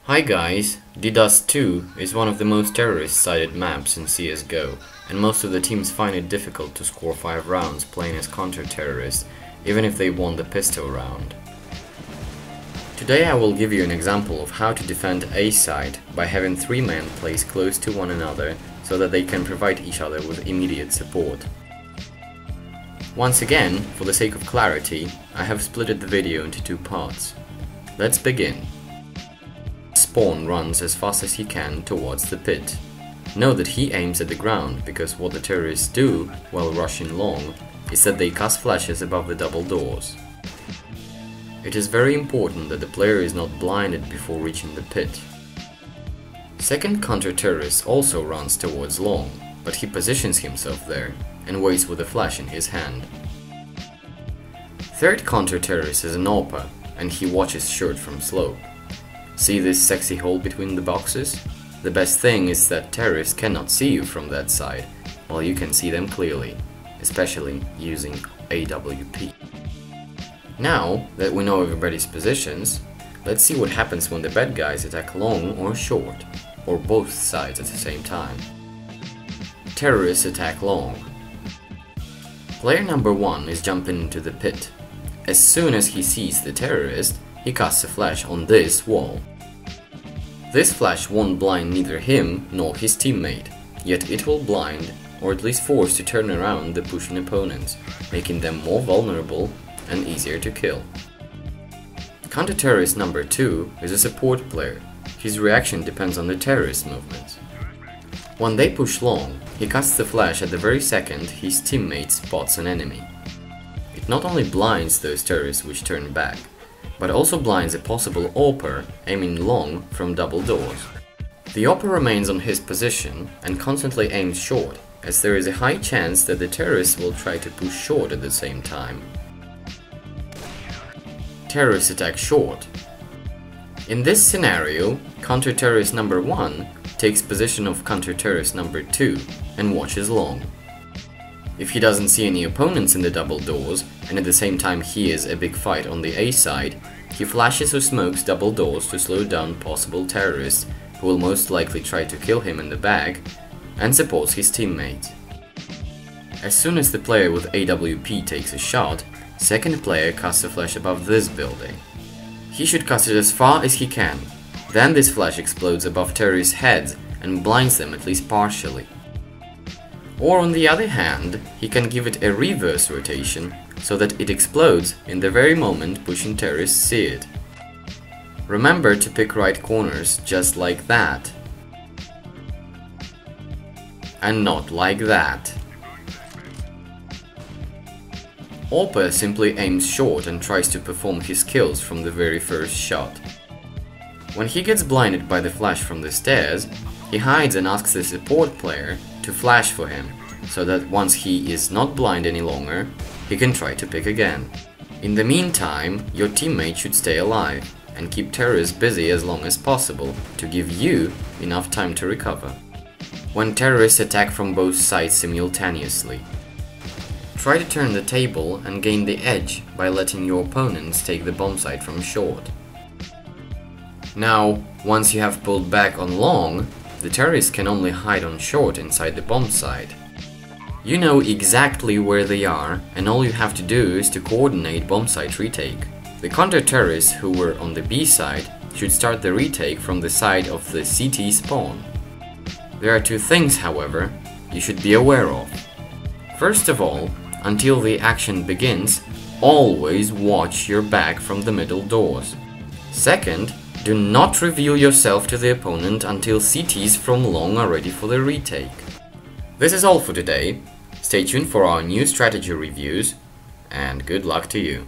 Hi guys, DDoS 2 is one of the most terrorist-sided maps in CSGO, and most of the teams find it difficult to score 5 rounds playing as counter-terrorists, even if they won the pistol round. Today I will give you an example of how to defend A side by having 3 men placed close to one another so that they can provide each other with immediate support. Once again, for the sake of clarity, I have splitted the video into 2 parts. Let's begin. Spawn runs as fast as he can towards the pit. Know that he aims at the ground because what the terrorists do while rushing long is that they cast flashes above the double doors. It is very important that the player is not blinded before reaching the pit. Second counter-terrorist also runs towards long, but he positions himself there and waits with a flash in his hand. Third counter-terrorist is an AWPer, and he watches short from slope. See this sexy hole between the boxes? The best thing is that terrorists cannot see you from that side, while you can see them clearly, especially using AWP. Now that we know everybody's positions, let's see what happens when the bad guys attack long or short, or both sides at the same time. Terrorists attack long. Player number 1 is jumping into the pit. As soon as he sees the terrorist, he casts a flash on this wall. This flash won't blind neither him nor his teammate, yet it will blind, or at least force to turn around the pushing opponents, making them more vulnerable and easier to kill. Counter-terrorist number 2 is a support player. His reaction depends on the terrorist movements. When they push long, he casts the flash at the very second his teammate spots an enemy. It not only blinds those terrorists which turn back, but also blinds a possible AWPer aiming long from double doors. The AWPer remains on his position and constantly aims short, as there is a high chance that the terrorists will try to push short at the same time. Terrorists attack short. In this scenario, counter-terrorist number 1 takes position of counter-terrorist number 2 and watches long. If he doesn't see any opponents in the double doors, and at the same time he is a big fight on the A side, he flashes or smokes double doors to slow down possible terrorists who will most likely try to kill him in the back, and supports his teammates. As soon as the player with AWP takes a shot, second player casts a flash above this building. He should cast it as far as he can, then this flash explodes above terrorists' heads and blinds them at least partially. Or on the other hand, he can give it a reverse rotation so that it explodes in the very moment pushing terrorists see it. Remember to pick right corners just like that. And not like that. AWPer simply aims short and tries to perform his kills from the very first shot. When he gets blinded by the flash from the stairs, he hides and asks the support player to flash for him, so that once he is not blind any longer, he can try to pick again. In the meantime, your teammate should stay alive and keep terrorists busy as long as possible to give you enough time to recover. When terrorists attack from both sides simultaneously, try to turn the table and gain the edge by letting your opponents take the bomb site from short. Now, once you have pulled back on long, the terrorists can only hide on short inside the bomb site. You know exactly where they are, and all you have to do is to coordinate bomb site retake. The counter-terrorists who were on the B side should start the retake from the side of the CT spawn. There are 2 things, however, you should be aware of. First of all, until the action begins, always watch your back from the middle doors. Second, do not reveal yourself to the opponent until CTs from long are ready for the retake. This is all for today. Stay tuned for our new strategy reviews, and good luck to you.